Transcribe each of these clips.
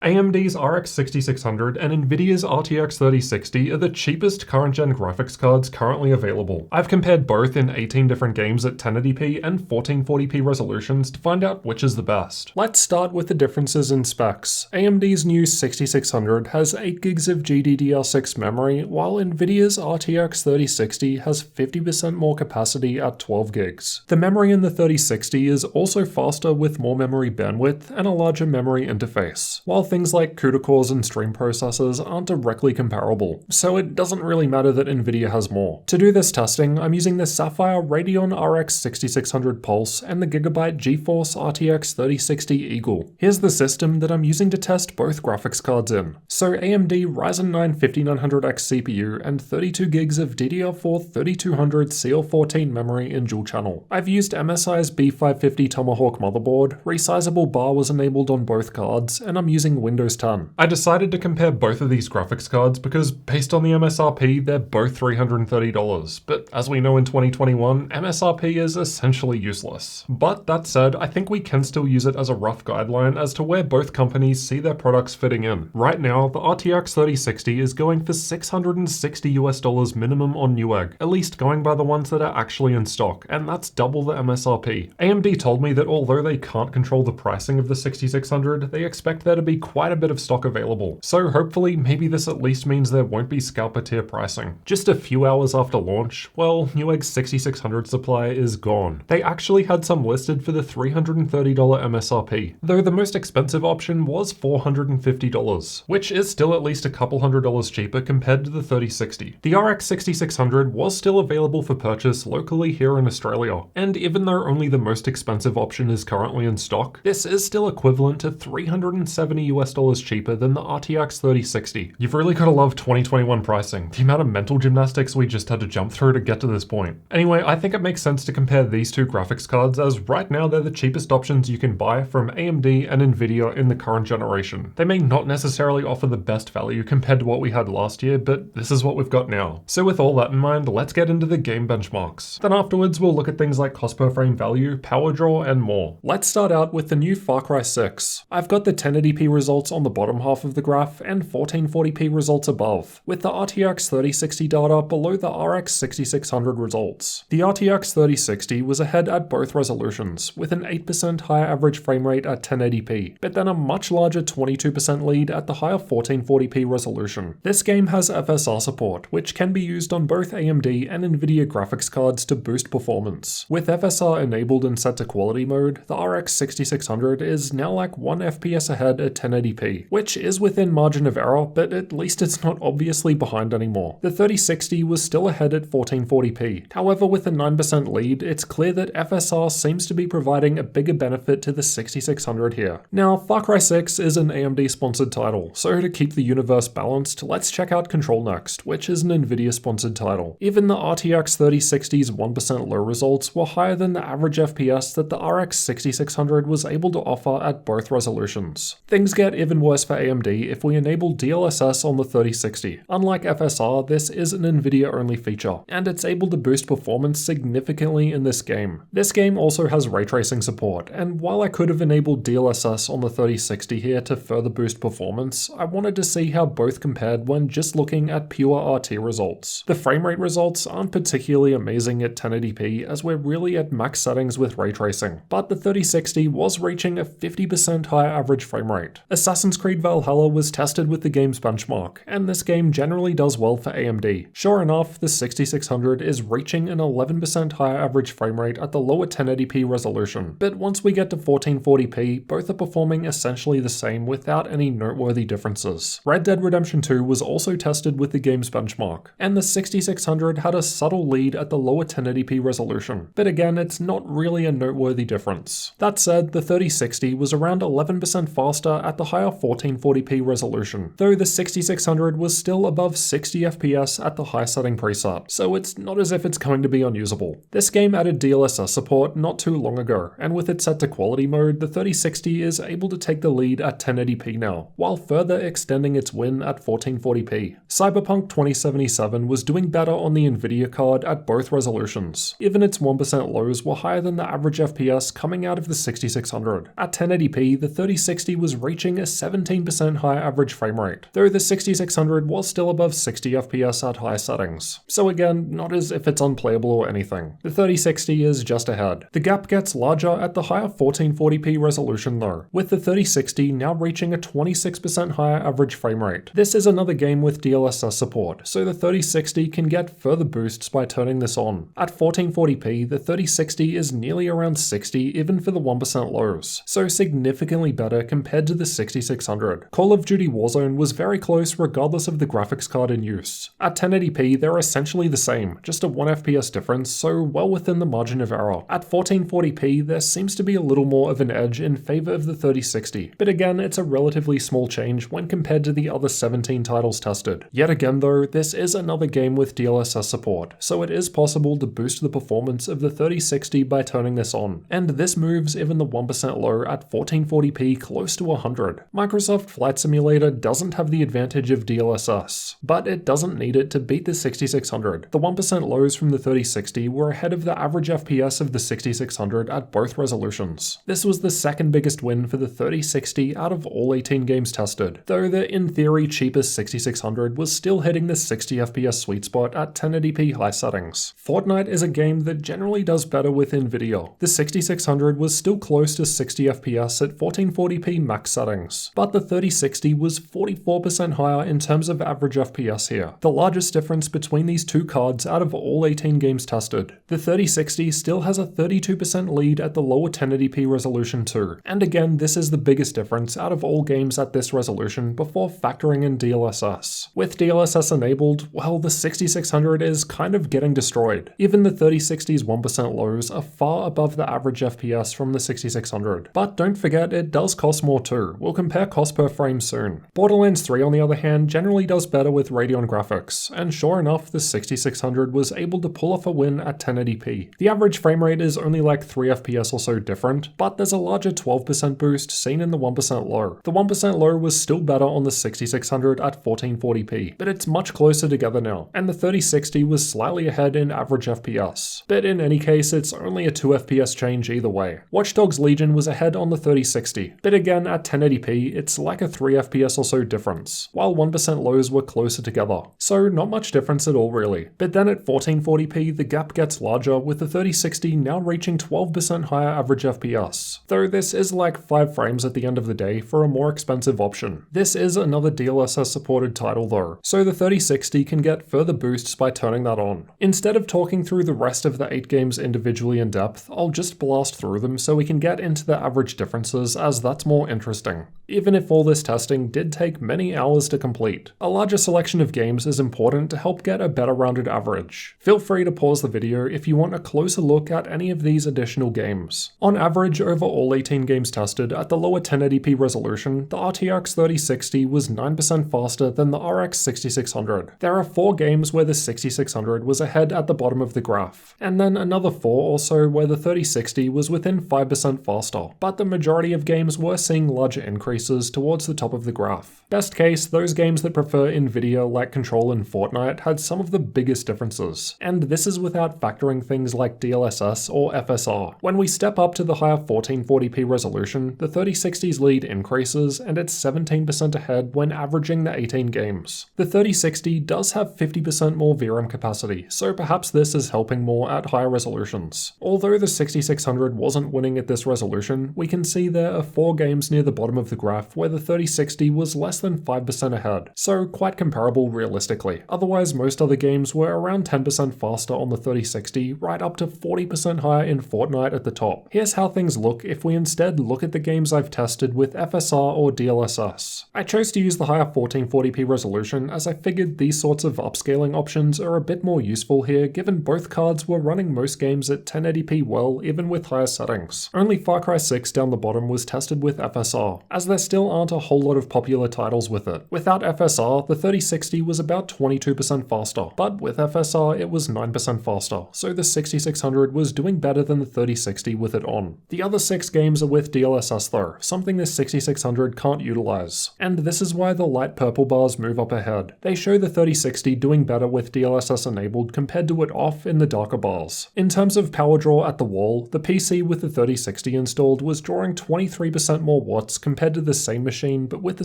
AMD's RX 6600 and Nvidia's RTX 3060 are the cheapest current-gen graphics cards currently available. I've compared both in 18 different games at 1080p and 1440p resolutions to find out which is the best. Let's start with the differences in specs. AMD's new 6600 has 8GB of GDDR6 memory, while Nvidia's RTX 3060 has 50% more capacity at 12GB. The memory in the 3060 is also faster with more memory bandwidth and a larger memory interface, while things like CUDA cores and stream processors aren't directly comparable, so it doesn't really matter that Nvidia has more. To do this testing, I'm using the Sapphire Radeon RX 6600 Pulse and the Gigabyte GeForce RTX 3060 Eagle. Here's the system that I'm using to test both graphics cards in. So AMD Ryzen 9 5900X CPU and 32GB of DDR4 3200 CL14 memory in dual channel. I've used MSI's B550 Tomahawk motherboard, resizable bar was enabled on both cards, and I'm using Windows 10. I decided to compare both of these graphics cards because based on the MSRP, they're both $330, but as we know in 2021, MSRP is essentially useless. But that said, I think we can still use it as a rough guideline as to where both companies see their products fitting in. Right now, the RTX 3060 is going for $660 minimum on Newegg, at least going by the ones that are actually in stock, and that's double the MSRP. AMD told me that although they can't control the pricing of the 6600, they expect there to be quite a bit of stock available. So hopefully, maybe this at least means there won't be scalper tier pricing. Just a few hours after launch, well, Newegg's 6600 supply is gone. They actually had some listed for the $330 MSRP, though the most expensive option was $450, which is still at least a couple $100 cheaper compared to the 3060. The RX 6600 was still available for purchase locally here in Australia, and even though only the most expensive option is currently in stock, this is still equivalent to $370 cheaper than the RTX 3060. You've really gotta love 2021 pricing, the amount of mental gymnastics we just had to jump through to get to this point. Anyway, I think it makes sense to compare these two graphics cards as right now they're the cheapest options you can buy from AMD and Nvidia in the current generation. They may not necessarily offer the best value compared to what we had last year, but this is what we've got now. So with all that in mind, let's get into the game benchmarks. Then afterwards, we'll look at things like cost per frame value, power draw, and more. Let's start out with the new Far Cry 6. I've got the 1080p results on the bottom half of the graph and 1440p results above, with the RTX 3060 data below the RX 6600 results. The RTX 3060 was ahead at both resolutions, with an 8% higher average frame rate at 1080p, but then a much larger 22% lead at the higher 1440p resolution. This game has FSR support, which can be used on both AMD and Nvidia graphics cards to boost performance. With FSR enabled and set to quality mode, the RX 6600 is now like 1 FPS ahead at 1080p, which is within margin of error, but at least it's not obviously behind anymore. The 3060 was still ahead at 1440p. However, with a 9% lead, it's clear that FSR seems to be providing a bigger benefit to the 6600 here. Now, Far Cry 6 is an AMD sponsored title, so to keep the universe balanced, let's check out Control next, which is an Nvidia sponsored title. Even the RTX 3060's 1% low results were higher than the average FPS that the RX 6600 was able to offer at both resolutions. Things get even worse for AMD if we enable DLSS on the 3060. Unlike FSR, this is an Nvidia only feature, and it's able to boost performance significantly in this game. This game also has ray tracing support, and while I could have enabled DLSS on the 3060 here to further boost performance, I wanted to see how both compared when just looking at pure RT results. The frame rate results aren't particularly amazing at 1080p as we're really at max settings with ray tracing, but the 3060 was reaching a 50% higher average frame rate. Assassin's Creed Valhalla was tested with the game's benchmark, and this game generally does well for AMD. Sure enough, the 6600 is reaching an 11% higher average frame rate at the lower 1080p resolution, but once we get to 1440p, both are performing essentially the same without any noteworthy differences. Red Dead Redemption 2 was also tested with the game's benchmark, and the 6600 had a subtle lead at the lower 1080p resolution, but again, it's not really a noteworthy difference. That said, the 3060 was around 11% faster at the higher 1440p resolution, though the 6600 was still above 60 FPS at the high setting preset, so it's not as if it's going to be unusable. This game added DLSS support not too long ago, and with it set to quality mode, the 3060 is able to take the lead at 1080p now, while further extending its win at 1440p. Cyberpunk 2077 was doing better on the Nvidia card at both resolutions. Even its 1% lows were higher than the average FPS coming out of the 6600. At 1080p, the 3060 was reaching reaching a 17% higher average frame rate, though the 6600 was still above 60 FPS at high settings. So again, not as if it's unplayable or anything. The 3060 is just ahead. The gap gets larger at the higher 1440p resolution though, with the 3060 now reaching a 26% higher average frame rate. This is another game with DLSS support, so the 3060 can get further boosts by turning this on. At 1440p, the 3060 is nearly around 60 even for the 1% lows, so significantly better compared to the 6600. Call of Duty Warzone was very close regardless of the graphics card in use. At 1080p, they're essentially the same, just a 1 FPS difference, so well within the margin of error. At 1440p, there seems to be a little more of an edge in favor of the 3060, but again, it's a relatively small change when compared to the other 17 titles tested. Yet again though, this is another game with DLSS support, so it is possible to boost the performance of the 3060 by turning this on, and this moves even the 1% low at 1440p close to 100. Microsoft Flight Simulator doesn't have the advantage of DLSS, but it doesn't need it to beat the 6600. The 1% lows from the 3060 were ahead of the average FPS of the 6600 at both resolutions. This was the second biggest win for the 3060 out of all 18 games tested, though the in theory cheapest 6600 was still hitting the 60 FPS sweet spot at 1080p high settings. Fortnite is a game that generally does better with Nvidia. The 6600 was still close to 60 FPS at 1440p max settings, but the 3060 was 44% higher in terms of average FPS here, the largest difference between these two cards out of all 18 games tested. The 3060 still has a 32% lead at the lower 1080p resolution too, and again this is the biggest difference out of all games at this resolution before factoring in DLSS. With DLSS enabled, well, the 6600 is kind of getting destroyed. Even the 3060's 1% lows are far above the average FPS from the 6600. But don't forget, it does cost more too. We'll compare cost per frame soon. Borderlands 3 on the other hand generally does better with Radeon graphics, and sure enough the 6600 was able to pull off a win at 1080p. The average frame rate is only like 3 FPS or so different, but there's a larger 12% boost seen in the 1% low. The 1% low was still better on the 6600 at 1440p, but it's much closer together now, and the 3060 was slightly ahead in average FPS. But in any case, it's only a 2 FPS change either way. Watch Dogs Legion was ahead on the 3060, but again at 1080p it's like a 3 FPS or so difference, while 1% lows were closer together. So not much difference at all really. But then at 1440p the gap gets larger, with the 3060 now reaching 12% higher average FPS, though this is like 5 frames at the end of the day for a more expensive option. This is another DLSS supported title though, so the 3060 can get further boosts by turning that on. Instead of talking through the rest of the 8 games individually in depth, I'll just blast through them so we can get into the average differences, as that's more interesting. Even if all this testing did take many hours to complete, a larger selection of games is important to help get a better rounded average. Feel free to pause the video if you want a closer look at any of these additional games. On average, over all 18 games tested at the lower 1080p resolution, the RTX 3060 was 9% faster than the RX 6600. There are 4 games where the 6600 was ahead at the bottom of the graph, and then another 4 or so where the 3060 was within 5% faster, but the majority of games were seeing larger increases towards the top of the graph. Best case, those games that prefer Nvidia like Control and Fortnite had some of the biggest differences, and this is without factoring things like DLSS or FSR. When we step up to the higher 1440p resolution, the 3060's lead increases and it's 17% ahead when averaging the 18 games. The 3060 does have 50% more VRAM capacity, so perhaps this is helping more at higher resolutions. Although the 6600 wasn't winning at this resolution, we can see there are 4 games near the bottom of the graph where the 3060 was less than 5% ahead, so quite comparable realistically. Otherwise, most other games were around 10% faster on the 3060, right up to 40% higher in Fortnite at the top. Here's how things look if we instead look at the games I've tested with FSR or DLSS. I chose to use the higher 1440p resolution as I figured these sorts of upscaling options are a bit more useful here, given both cards were running most games at 1080p well, even with higher settings. Only Far Cry 6 down the bottom was tested with FSR, as there still aren't a whole lot of popular titles with it. Without FSR, the 3060 was about 22% faster, but with FSR it was 9% faster, so the 6600 was doing better than the 3060 with it on. The other 6 games are with DLSS though, something the 6600 can't utilize, and this is why the light purple bars move up ahead. They show the 3060 doing better with DLSS enabled compared to it off in the darker bars. In terms of power draw at the wall, the PC with the 3060 installed was drawing 23% more watts compared compared to the same machine but with the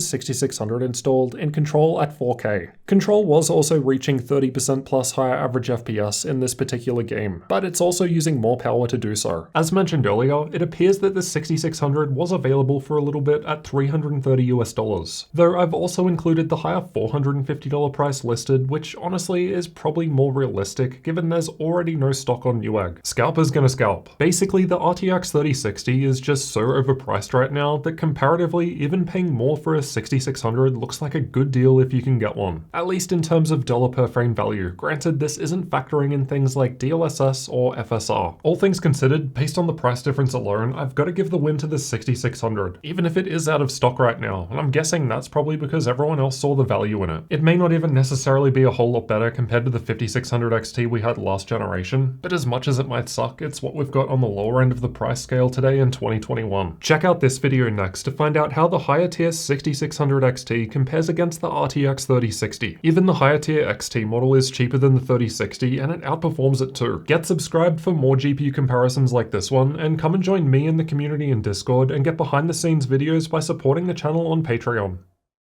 6600 installed and Control at 4K. Control was also reaching 30% plus higher average FPS in this particular game, but it's also using more power to do so. As mentioned earlier, it appears that the 6600 was available for a little bit at $330 US, though I've also included the higher $450 price listed, which honestly is probably more realistic given there's already no stock on Newegg. Scalper's gonna scalp. Basically, the RTX 3060 is just so overpriced right now that comparatively, even paying more for a 6600 looks like a good deal if you can get one. At least in terms of dollar per frame value. Granted, this isn't factoring in things like DLSS or FSR. All things considered, based on the price difference alone, I've got to give the win to the 6600, even if it is out of stock right now, and I'm guessing that's probably because everyone else saw the value in it. It may not even necessarily be a whole lot better compared to the 5600 XT we had last generation, but as much as it might suck, it's what we've got on the lower end of the price scale today in 2021. Check out this video next to find out how the higher tier 6600 XT compares against the RTX 3060. Even the higher tier XT model is cheaper than the 3060 and it outperforms it too. Get subscribed for more GPU comparisons like this one, and come and join me in the community in Discord and get behind the scenes videos by supporting the channel on Patreon.